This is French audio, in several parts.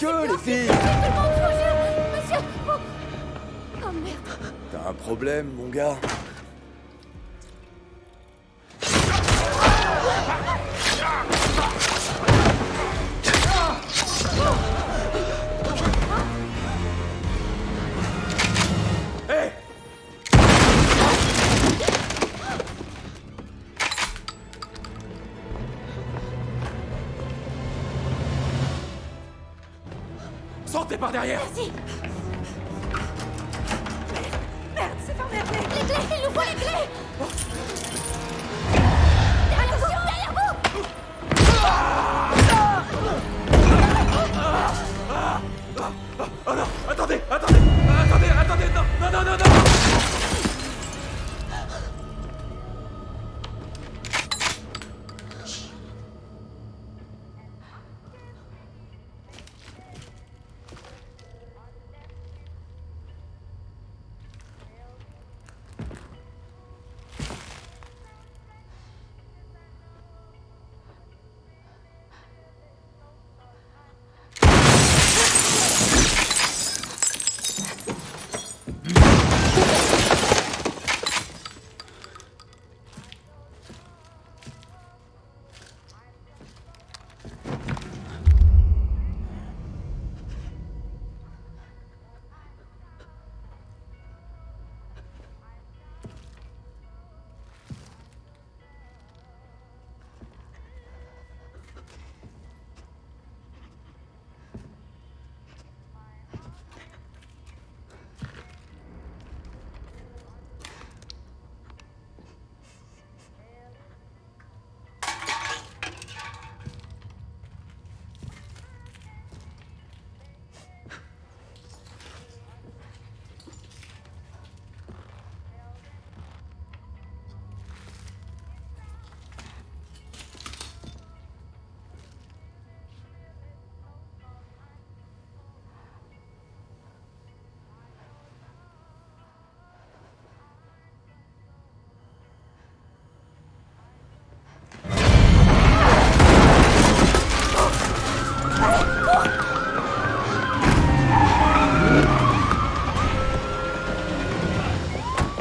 que, les filles. Tout le monde, monsieur. Oh merde. T'as un problème, mon gars? Hé! Sortez par derrière! Vas-y. Merde, c'est fermé la clé. Les clés, il nous faut les clés. Attention, derrière vous. Oh non! Attendez! Non!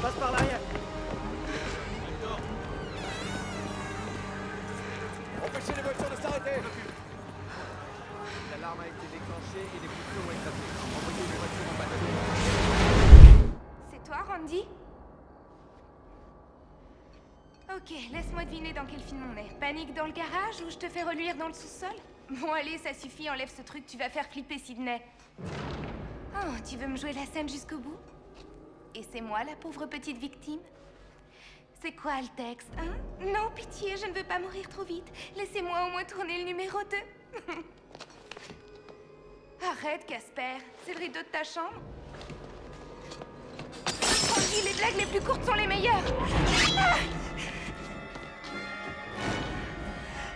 Passe par l'arrière. Empêchez les voitures de s'arrêter. L'alarme a été déclenchée et les coups ont éclaté. Envoyez les voitures en bataillon. C'est toi, Randy? Ok, laisse-moi deviner dans quel film on est. Panique dans le garage ou je te fais reluire dans le sous-sol? Bon, allez, ça suffit, enlève ce truc, tu vas faire flipper Sydney. Oh, tu veux me jouer la scène jusqu'au bout? Et c'est moi la pauvre petite victime? C'est quoi le texte, hein? Non, pitié, je ne veux pas mourir trop vite. Laissez-moi au moins tourner le numéro 2. Arrête, Casper. C'est le rideau de ta chambre? Randy, les blagues les plus courtes sont les meilleures. Ah!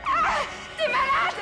Ah! T'es malade!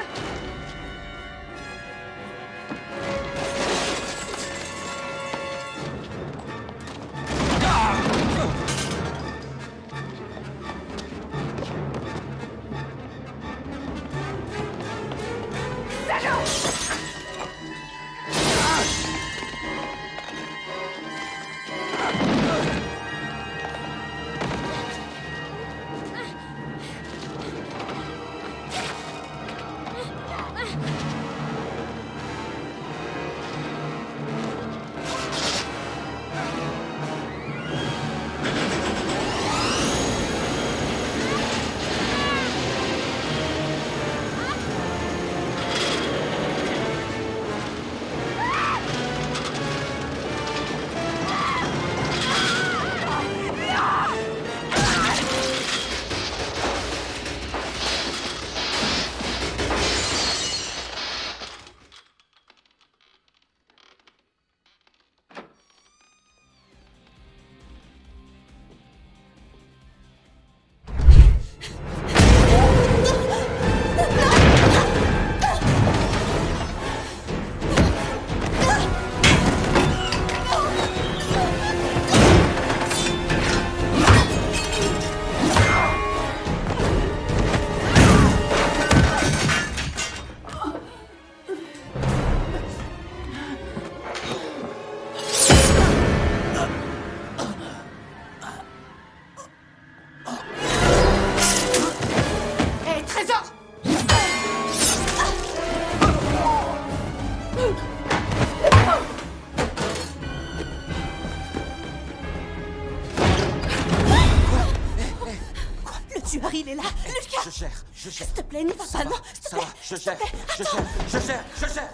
Je gère. S'il te plaît, n'y va pas, non, s'il te Ça plaît. va, je gère. Je gère.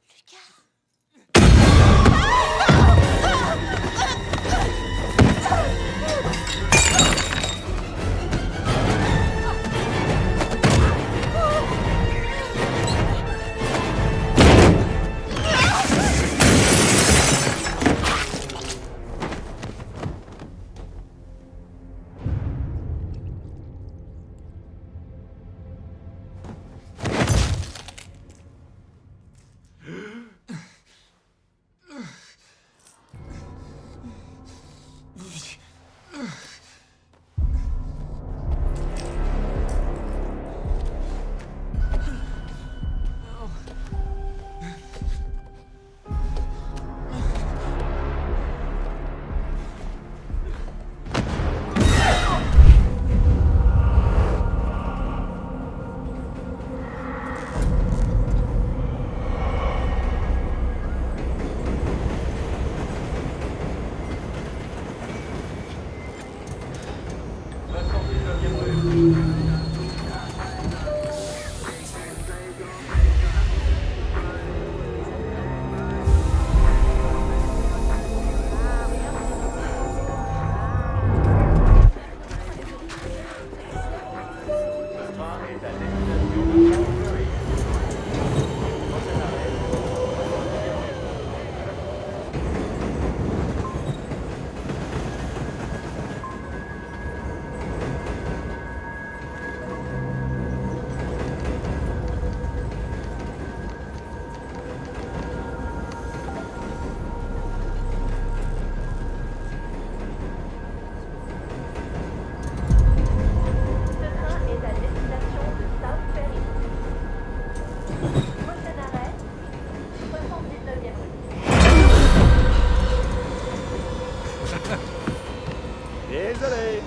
Lucas. Désolé.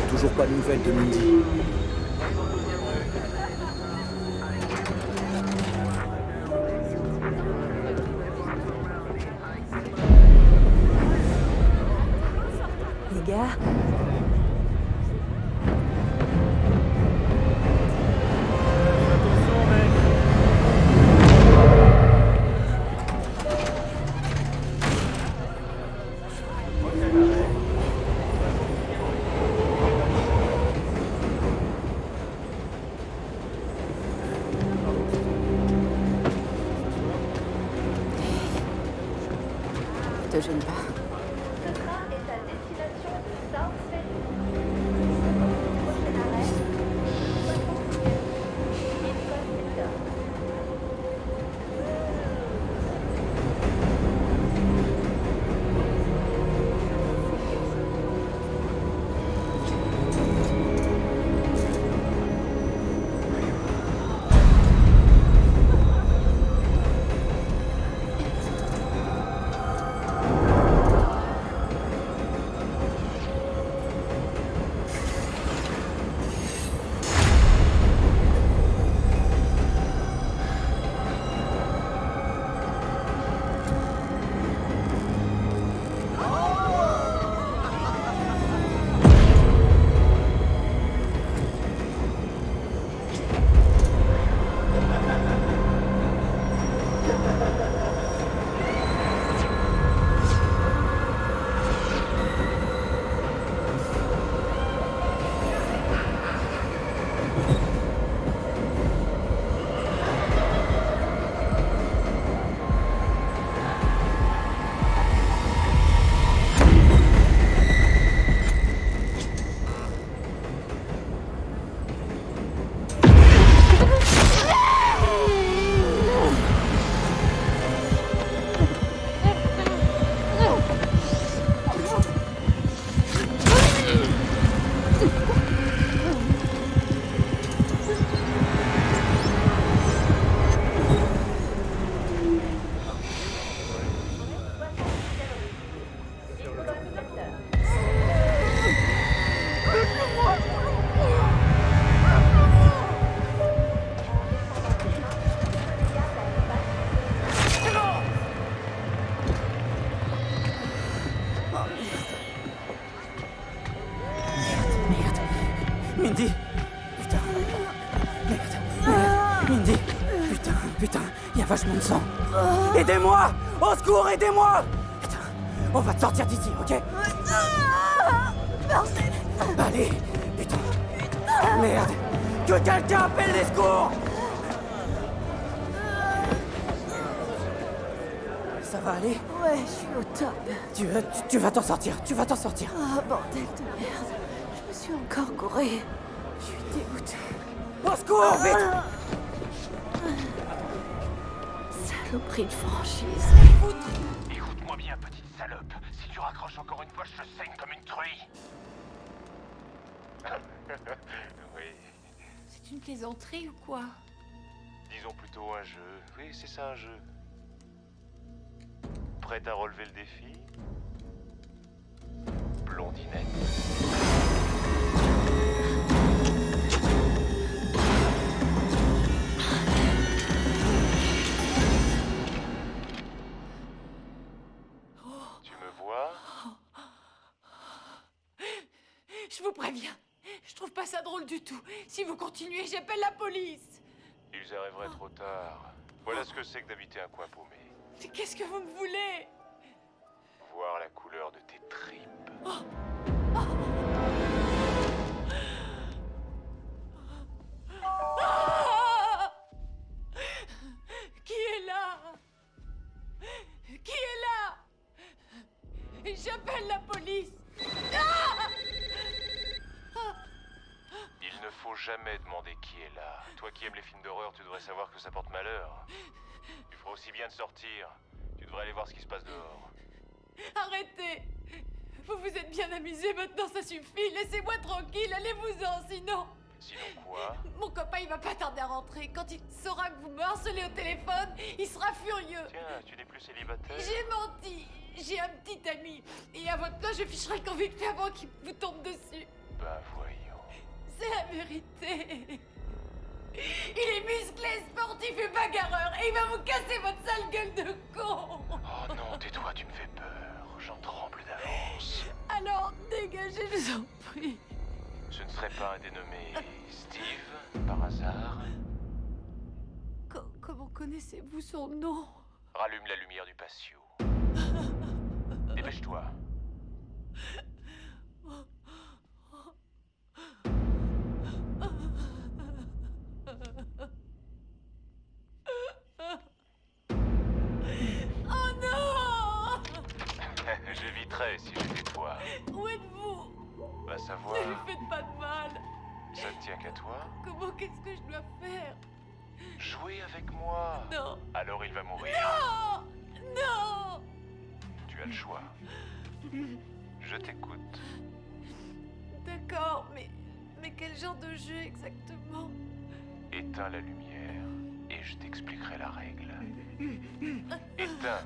Toujours pas de nouvelles de Mindy. Les gars. Te gêne pas. Ce train est à destination de South Ferry. Prochain arrêt, 76e rue, Lincoln Center. Mindy! Putain. Merde. Mindy! Putain, il y a vachement de sang. Aidez-moi! Au secours, aidez-moi! Putain, on va te sortir d'ici, ok? Allez, putain. Merde. Que quelqu'un appelle les secours! Ça va aller? Ouais, je suis au top. Tu vas t'en sortir, tu vas t'en sortir. Ah, bordel de merde. Je me suis encore gourée. Je suis dégoûtée. Au secours, vite! Saloperie de franchise. Écoute-moi bien, petite salope. Si tu raccroches encore une fois, je te saigne comme une truie. Oui, C'est une plaisanterie ou quoi? disons plutôt un jeu. Oui, c'est ça, un jeu. Prête à relever le défi? Blondinette. Tu me vois? Je vous préviens, je trouve pas ça drôle du tout. Si vous continuez, j'appelle la police. Ils arriveraient trop tard. Voilà ce que c'est que d'habiter un coin paumé. Mais qu'est-ce que vous me voulez? Voir la couleur de tes tripes. Ah! Qui est là? Qui est là? J'appelle la police. Ah! Il ne faut jamais demander qui est là. Toi qui aimes les films d'horreur, tu devrais savoir que ça porte malheur. Tu feras aussi bien de sortir. Tu devrais aller voir ce qui se passe dehors. Arrêtez. Vous vous êtes bien amusé, maintenant ça suffit. Laissez-moi tranquille, allez-vous-en, sinon... Sinon quoi? Mon copain, il va pas tarder à rentrer. Quand il saura que vous me harcelez au téléphone, il sera furieux. Tiens, tu n'es plus célibataire? J'ai menti. J'ai un petit ami. Et à votre place, je ficherai qu'on vite fait avant qu'il vous tombe dessus. Ben voyons. C'est la vérité. Il est musclé, sportif et bagarreur. Et il va vous casser votre sale gueule de con. Oh non, tais-toi, tu me fais peur. J'en tremble d'avance. Alors, dégagez, je vous en prie. Ce ne serait pas un dénommé Steve, par hasard? Comment connaissez-vous son nom? Rallume la lumière du patio. Dépêche-toi. Oh non! J'éviterais si j'étais toi. Où êtes-vous? Va savoir. Ne lui faites pas de mal. Ça ne tient qu'à toi? Comment qu'est-ce que je dois faire? Jouer avec moi. Non. Alors il va mourir. Non! Non! Tu as le choix. Je t'écoute. D'accord, mais quel genre de jeu exactement? Éteins la lumière et je t'expliquerai la règle. Éteins.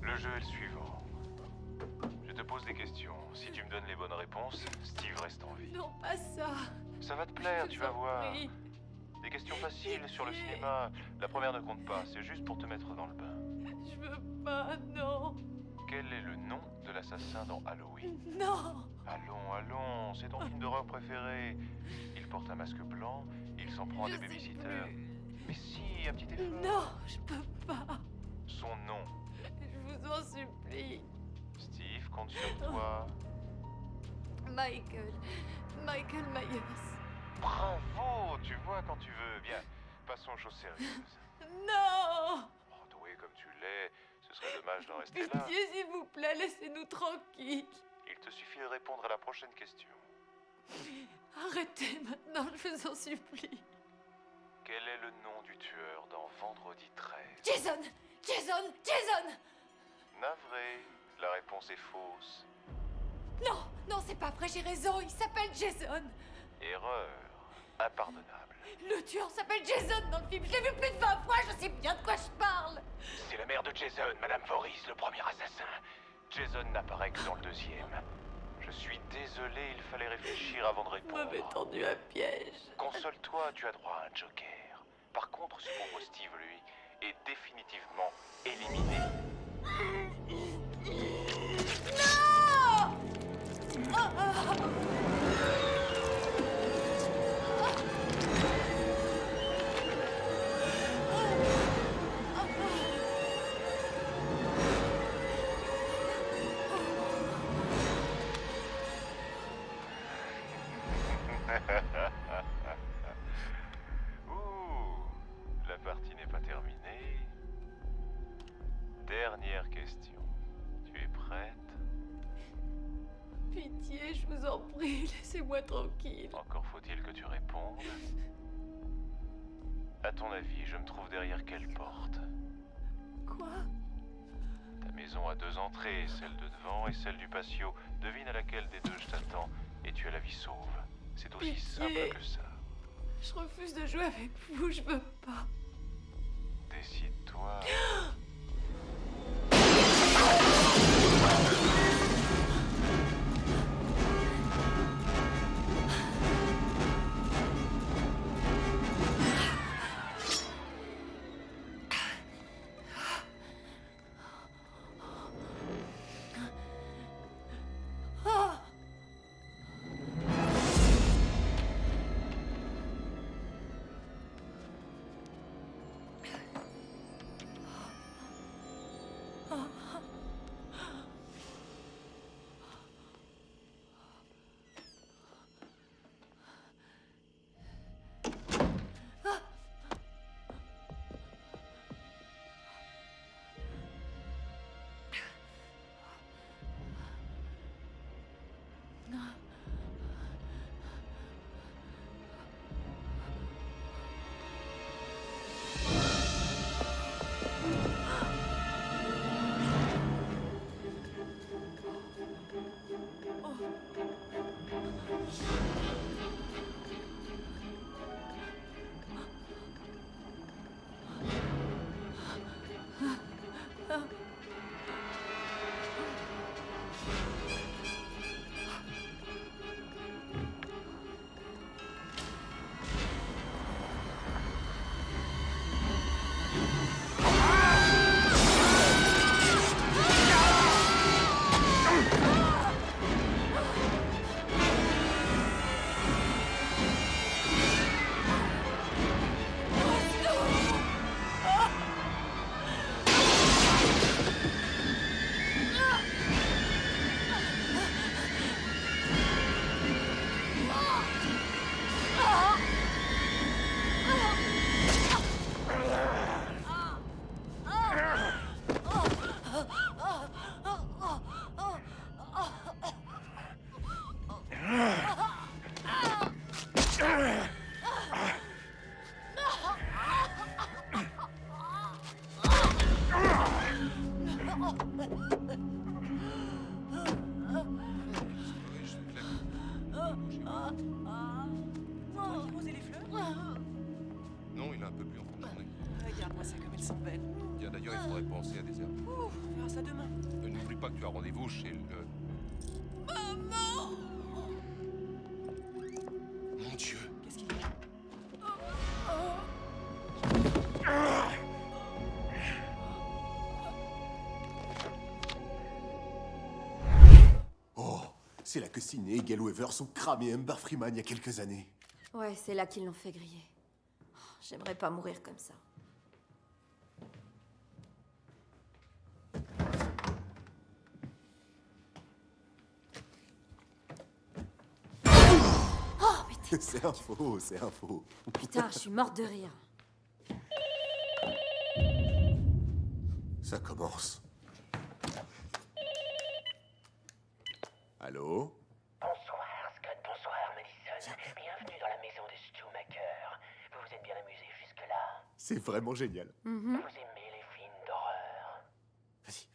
Le jeu est le suivant. Je te pose des questions. Si tu me donnes les bonnes réponses, Steve reste en vie. Non, pas ça. Ça va te plaire, Je tu vous vas en voir. prie. Des questions faciles sur le cinéma. La première ne compte pas, c'est juste pour te mettre dans le bain. Je veux pas, non. Quel est le nom de l'assassin dans Halloween? Non. Allons, c'est ton film d'horreur préféré. Il porte un masque blanc, il s'en prend à Je des sais babysitters. plus. Mais si, un petit effort. Non, je peux pas. Son nom. Je vous en supplie. Steve compte sur toi. Michael Myers. Bravo, tu vois quand tu veux. Bien, passons aux choses sérieuses. Non! Oh, doué comme tu l'es, ce serait dommage d'en rester là. Pitié, s'il vous plaît, laissez-nous tranquilles. Il te suffit de répondre à la prochaine question. Arrêtez maintenant, je vous en supplie. Quel est le nom du tueur dans Vendredi 13? Jason! Navré, la réponse est fausse. Non, c'est pas vrai, j'ai raison, il s'appelle Jason. Erreur impardonnable. Le tueur s'appelle Jason dans le film, je l'ai vu plus de 20 fois, je sais bien de quoi je parle. C'est la mère de Jason, Madame Voorhees, le premier assassin. Jason n'apparaît que dans le deuxième. Je suis désolé, il fallait réfléchir avant de Vous répondre. m'avez tendu un piège. Console-toi, tu as droit à un joker. Par contre, ce pauvre Steve, lui, est définitivement éliminé. Ouh, la partie n'est pas terminée. Dernière question. Tu es prête? Pitié, je vous en prie, laissez-moi tranquille. Encore faut-il que tu répondes. À ton avis, je me trouve derrière quelle porte? Quoi? Ta maison a 2 entrées, celle de devant et celle du patio. Devine à laquelle des 2 je t'attends et tu as la vie sauve. C'est aussi Pitié. simple que ça. Je refuse de jouer avec vous, je veux pas. Décide-toi. Non, il est un peu plus en fin de journée. Regarde-moi ça comme il s'en belle. Tiens, d'ailleurs, il faudrait penser à des herbes. Ouf, on verra ça demain. N'oublie pas que tu as rendez-vous chez le... Maman! Mon Dieu! Qu'est-ce qu'il y a? Oh, c'est là que Sidney et Gail Weaver sont cramés Amber Freeman il y a quelques années. Ouais, c'est là qu'ils l'ont fait griller. Oh, j'aimerais pas mourir comme ça. Oh, putain, C'est un faux, c'est un faux. putain, je suis morte de rire. Ça commence. Allô? Bonsoir, Scott. Bonsoir, Madison. Bienvenue dans la maison de Stumaker. Vous vous êtes bien amusé jusque-là? C'est vraiment génial. Vous aimez les films d'horreur? Vas-y,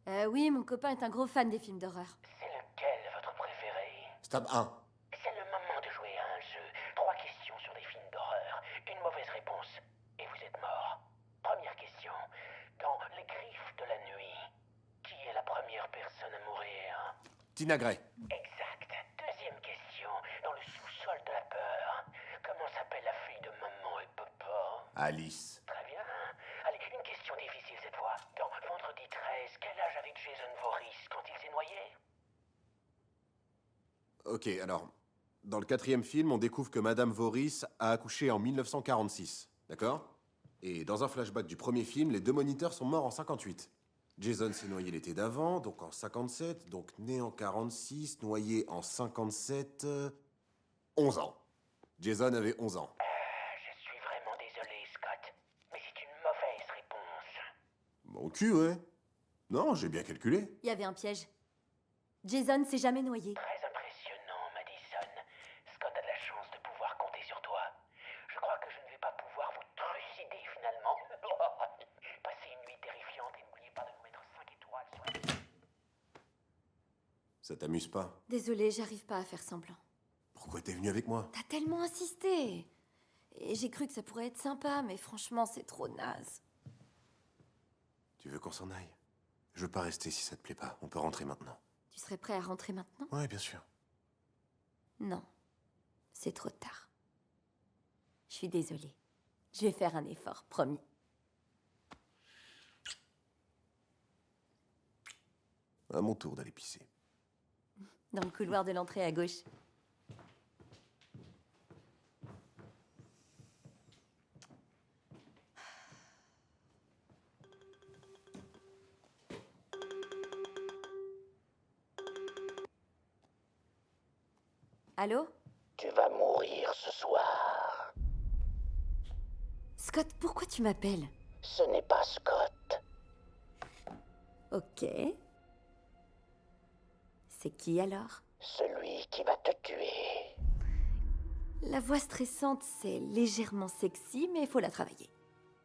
vas-y. Oui, mon copain est un gros fan des films d'horreur. C'est lequel votre préféré? Stop 1. C'est le moment de jouer à un jeu. 3 questions sur des films d'horreur. Une mauvaise réponse et vous êtes mort. Première question. Dans Les Griffes de la Nuit, qui est la première personne à mourir? Tina Gray. Exact. Deuxième question. Dans Le Sous-sol de la peur, comment s'appelle la fille de maman et papa? Alice. Très bien. Ok, alors, dans le 4e film, on découvre que Madame Voris a accouché en 1946, d'accord? Et dans un flashback du premier film, les 2 moniteurs sont morts en 58. Jason s'est noyé l'été d'avant, donc en 57, donc né en 46, noyé en 57... 11 ans. Jason avait 11 ans. Je suis vraiment désolé, Scott, mais c'est une mauvaise réponse. Mon cul, ouais. Non, j'ai bien calculé. Il y avait un piège. Jason s'est jamais noyé. Très impressionnant, Madison. Scott a de la chance de pouvoir compter sur toi. Je crois que je ne vais pas pouvoir vous trucider finalement. Passez une nuit terrifiante et n'oubliez pas de nous mettre 5 étoiles sur la... Ça t'amuse pas? Désolée, j'arrive pas à faire semblant. Pourquoi t'es venu avec moi? T'as tellement insisté. Et j'ai cru que ça pourrait être sympa, mais franchement, c'est trop naze. Tu veux qu'on s'en aille? Je veux pas rester si ça te plaît pas. On peut rentrer maintenant. Tu serais prêt à rentrer maintenant? Ouais, bien sûr. Non. C'est trop tard. Je suis désolée. Je vais faire un effort, promis. À mon tour d'aller pisser. Dans le couloir de l'entrée à gauche. Allô? Tu vas mourir ce soir. Scott, pourquoi tu m'appelles? Ce n'est pas Scott. Ok. C'est qui alors? Celui qui va te tuer. La voix stressante, c'est légèrement sexy, mais il faut la travailler.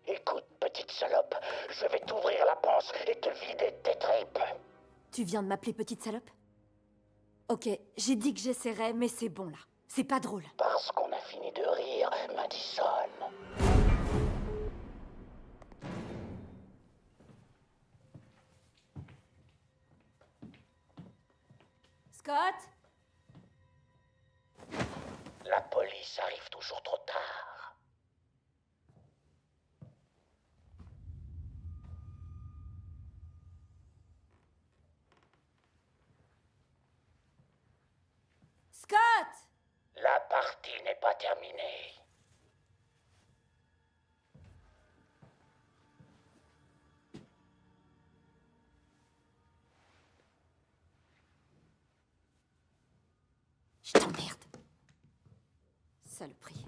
Écoute, petite salope, je vais t'ouvrir la panse et te vider tes tripes. Tu viens de m'appeler petite salope? Ok, j'ai dit que j'essaierais, mais c'est bon là. C'est pas drôle. Parce qu'on a fini de rire, Madison. Scott? La police arrive toujours trop tard. Scott! La partie n'est pas terminée. Je t'emmerde. Saloperie.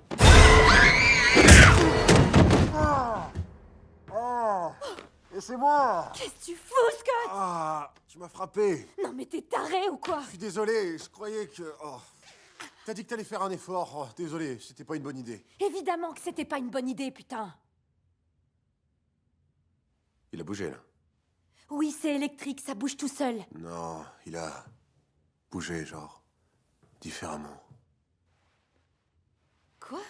Et c'est moi! Qu'est-ce que tu fous, Scott? Ah, tu m'as frappé. Non mais t'es taré ou quoi? Je suis désolé, je croyais que... Oh. T'as dit que t'allais faire un effort. Oh, désolé, c'était pas une bonne idée. Évidemment que c'était pas une bonne idée, putain. Il a bougé, là. Oui, c'est électrique, ça bouge tout seul. Non, il a bougé, genre, différemment. Quoi?